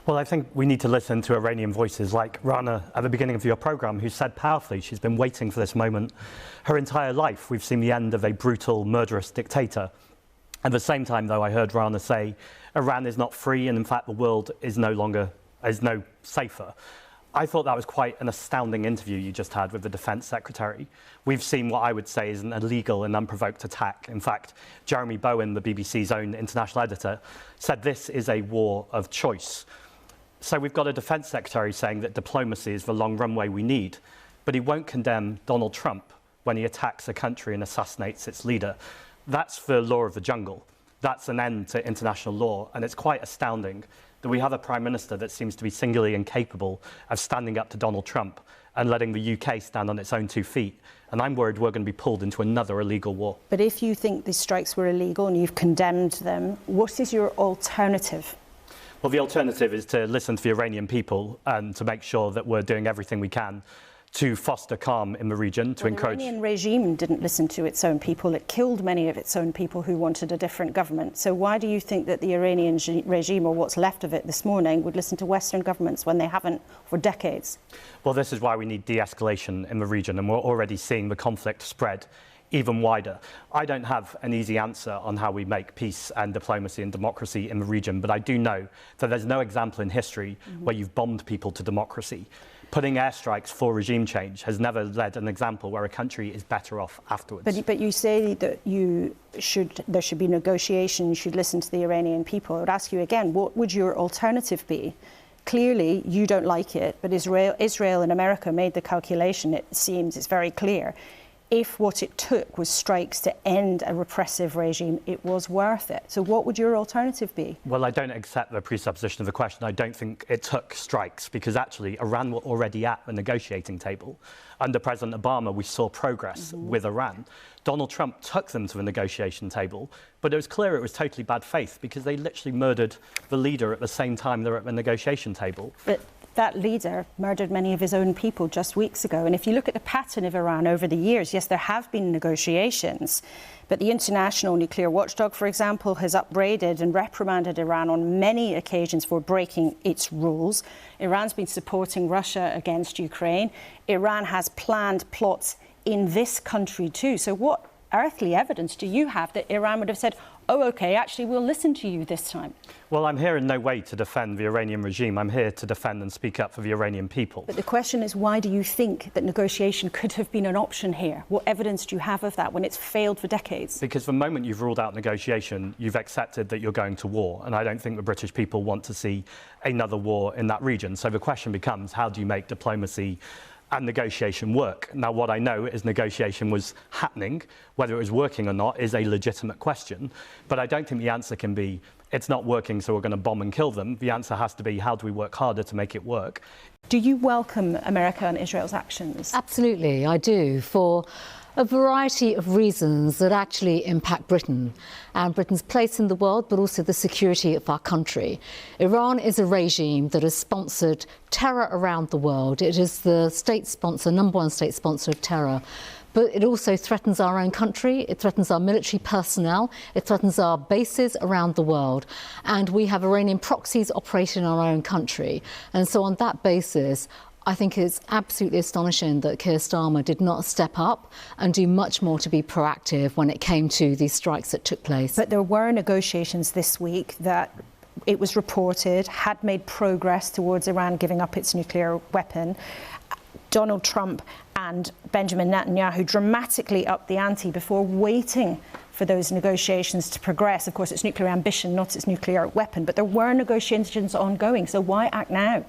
Well, I think we need to listen to Iranian voices like Rana at the beginning of your programme, who said powerfully she's been waiting for this moment her entire life. We've seen the end of a brutal, murderous dictator. At the same time, though, I heard Rana say Iran is not free, and in fact the world is no safer. I thought that was quite an astounding interview you just had with the Defence Secretary. We've seen what I would say is an illegal and unprovoked attack. In fact, Jeremy Bowen, the BBC's own international editor, said this is a war of choice. So we've got a Defence Secretary saying that diplomacy is the long runway we need, but he won't condemn Donald Trump when he attacks a country and assassinates its leader. That's the law of the jungle. That's an end to international law, and it's quite astounding that we have a Prime Minister that seems to be singularly incapable of standing up to Donald Trump and letting the UK stand on its own 2 feet. And I'm worried we're going to be pulled into another illegal war. But if you think these strikes were illegal and you've condemned them, what is your alternative? Well, the alternative is to listen to the Iranian people and to make sure that we're doing everything we can to foster calm in the region, to encourage... The Iranian regime didn't listen to its own people. It killed many of its own people who wanted a different government. So why do you think that the Iranian regime, or what's left of it this morning, would listen to Western governments when they haven't for decades? Well, this is why we need de-escalation in the region, and we're already seeing the conflict spread even wider. I don't have an easy answer on how we make peace and diplomacy and democracy in the region, but I do know that there's no example in history where you've bombed people to democracy. Putting airstrikes for regime change has never led an example where a country is better off afterwards. But you say that there should be negotiation, you should listen to the Iranian people. I would ask you again, what would your alternative be? Clearly, you don't like it, but Israel and America made the calculation, it seems, it's very clear. If what it took was strikes to end a repressive regime, it was worth it. So what would your alternative be? Well, I don't accept the presupposition of the question. I don't think it took strikes, because actually Iran were already at the negotiating table. Under President Obama, we saw progress with Iran. Donald Trump took them to the negotiation table, but it was clear it was totally bad faith, because they literally murdered the leader at the same time they were at the negotiation table. But that leader murdered many of his own people just weeks ago. And if you look at the pattern of Iran over the years, yes, there have been negotiations, but the International Nuclear Watchdog, for example, has upbraided and reprimanded Iran on many occasions for breaking its rules. Iran's been supporting Russia against Ukraine. Iran has planned plots in this country too. So what earthly evidence do you have that Iran would have said, oh, OK, actually, we'll listen to you this time? Well, I'm here in no way to defend the Iranian regime. I'm here to defend and speak up for the Iranian people. But the question is, why do you think that negotiation could have been an option here? What evidence do you have of that when it's failed for decades? Because the moment you've ruled out negotiation, you've accepted that you're going to war. And I don't think the British people want to see another war in that region. So the question becomes, how do you make diplomacy and negotiation work? Now, what I know is negotiation was happening. Whether it was working or not is a legitimate question. But I don't think the answer can be, it's not working, so we're going to bomb and kill them. The answer has to be, how do we work harder to make it work? Do you welcome America and Israel's actions? Absolutely, I do, for a variety of reasons that actually impact Britain and Britain's place in the world, but also the security of our country. Iran is a regime that has sponsored terror around the world. It is the state sponsor, number one state sponsor of terror. But it also threatens our own country, it threatens our military personnel, it threatens our bases around the world. And we have Iranian proxies operating in our own country. And so on that basis, I think it's absolutely astonishing that Keir Starmer did not step up and do much more to be proactive when it came to these strikes that took place. But there were negotiations this week that it was reported had made progress towards Iran giving up its nuclear weapon. Donald Trump and Benjamin Netanyahu dramatically upped the ante before waiting for those negotiations to progress. Of course, it's nuclear ambition, not its nuclear weapon, but there were negotiations ongoing, so why act now?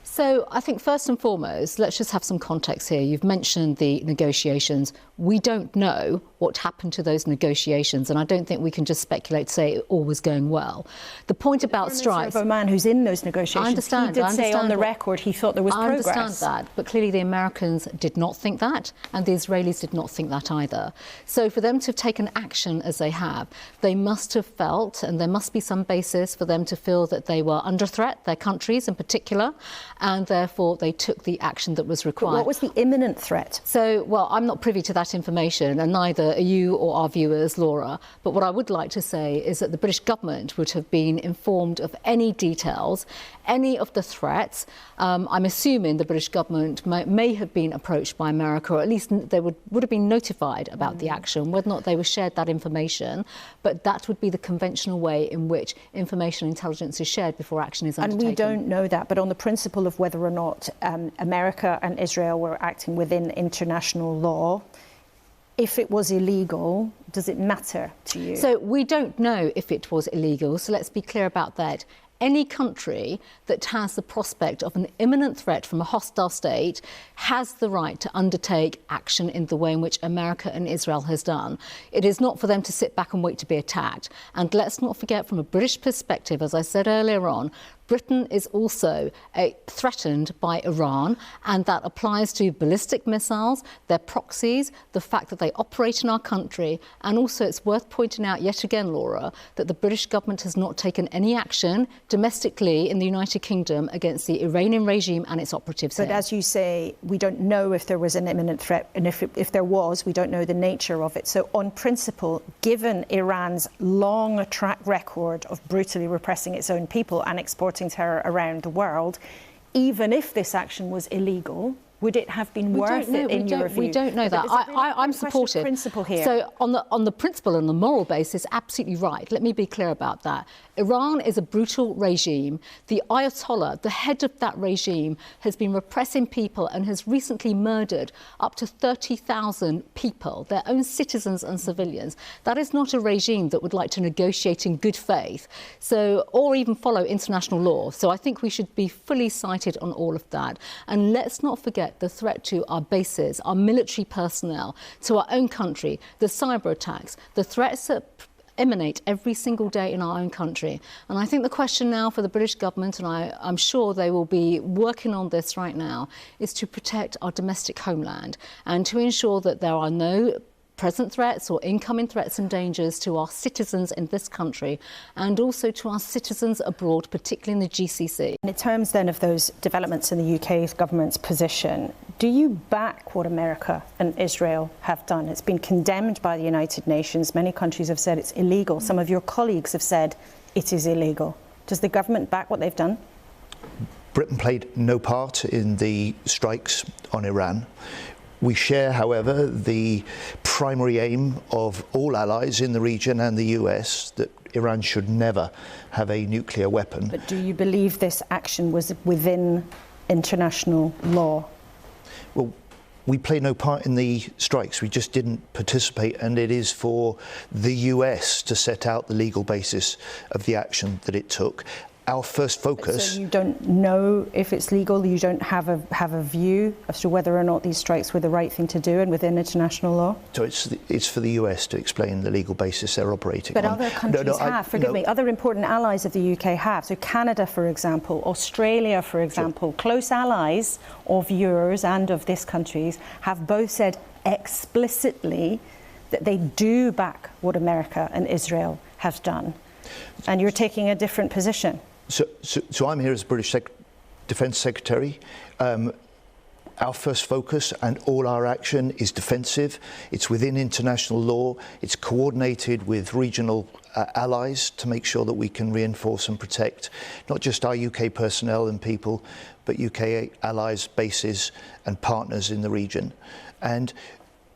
So I think first and foremost, let's just have some context here. You've mentioned the negotiations. We don't know what happened to those negotiations, and I don't think we can just speculate to say it all was going well. The point about strikes... of Oman, who's in those negotiations, I understand, he did say on the record he thought there was progress. I understand that, but clearly the Americans did not think that, and the Israelis did not think that either. So for them to have taken action as they have, they must have felt, and there must be some basis for them to feel that they were under threat, their countries in particular, and therefore they took the action that was required. But what was the imminent threat? So, well, I'm not privy to that information, and neither to you or our viewers, Laura, but what I would like to say is that the British government would have been informed of any details, any of the threats. I'm assuming the British government may have been approached by America, or at least they would have been notified about the action, whether or not they were shared that information. But that would be the conventional way in which information intelligence is shared before action is undertaken. And we don't know that, but on the principle of whether or not America and Israel were acting within international law, if it was illegal, does it matter to you? So we don't know if it was illegal, so let's be clear about that. Any country that has the prospect of an imminent threat from a hostile state has the right to undertake action in the way in which America and Israel has done. It is not for them to sit back and wait to be attacked. And let's not forget, from a British perspective, as I said earlier on, Britain is also threatened by Iran, and that applies to ballistic missiles, their proxies, the fact that they operate in our country, and also it's worth pointing out yet again, Laura, that the British government has not taken any action domestically in the United Kingdom against the Iranian regime and its operatives But here. as you say, we don't know if there was an imminent threat, and if there was, we don't know the nature of it. So on principle, given Iran's long track record of brutally repressing its own people and exporting terror around the world, even if this action was illegal, would it have been worth it in your view? We don't know that. I'm supportive. Principle here. So on the principle and the moral basis, absolutely right. Let me be clear about that. Iran is a brutal regime. The Ayatollah, the head of that regime, has been repressing people and has recently murdered up to 30,000 people, their own citizens and civilians. That is not a regime that would like to negotiate in good faith, or even follow international law. So I think we should be fully cited on all of that. And let's not forget the threat to our bases, our military personnel, to our own country, the cyber attacks, the threats that emanate every single day in our own country. And I think the question now for the British government, and I'm sure they will be working on this right now, is to protect our domestic homeland and to ensure that there are no present threats or incoming threats and dangers to our citizens in this country and also to our citizens abroad, particularly in the GCC. In terms then of those developments in the UK government's position, do you back what America and Israel have done? It's been condemned by the United Nations. Many countries have said it's illegal. Some of your colleagues have said it is illegal. Does the government back what they've done? Britain played no part in the strikes on Iran. We share, however, the primary aim of all allies in the region and the US that Iran should never have a nuclear weapon. But do you believe this action was within international law? Well, we play no part in the strikes. We just didn't participate, and it is for the US to set out the legal basis of the action that it took. Our first focus... So you don't know if it's legal, you don't have a view as to whether or not these strikes were the right thing to do and within international law? So it's for the US to explain the legal basis they're operating but on. But other countries have, me, other important allies of the UK have. So Canada, for example, Australia, for example, sure. Close allies of yours and of this country's have both said explicitly that they do back what America and Israel have done. And you're taking a different position. So I'm here as British Defence Secretary. Our first focus and all our action is defensive. It's within international law. It's coordinated with regional allies to make sure that we can reinforce and protect not just our UK personnel and people, but UK allies, bases and partners in the region. And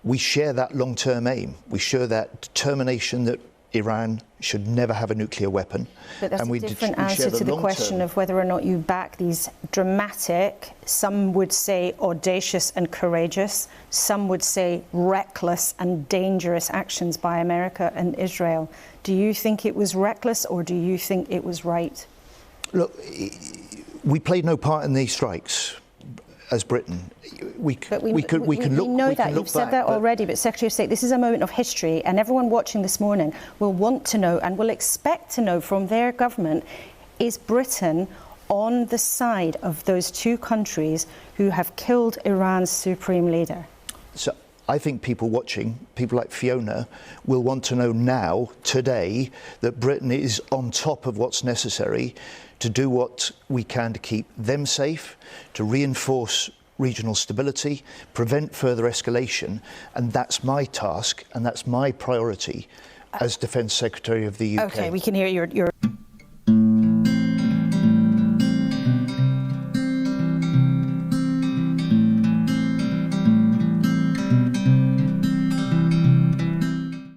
we share that long-term aim. We share that determination that Iran should never have a nuclear weapon. But that's a different answer to the question of whether or not you back these dramatic, some would say audacious and courageous, some would say reckless and dangerous actions by America and Israel. Do you think it was reckless or do you think it was right? Look, we played no part in these strikes. As Britain, we can know that you've said that already, but Secretary of State, this is a moment of history, and everyone watching this morning will want to know and will expect to know from their government: is Britain on the side of those two countries who have killed Iran's supreme leader? So I think people watching, people like Fiona, will want to know now, today, that Britain is on top of what's necessary to do what we can to keep them safe, to reinforce regional stability, prevent further escalation, and that's my task and that's my priority as Defence Secretary of the UK. Okay, we can hear your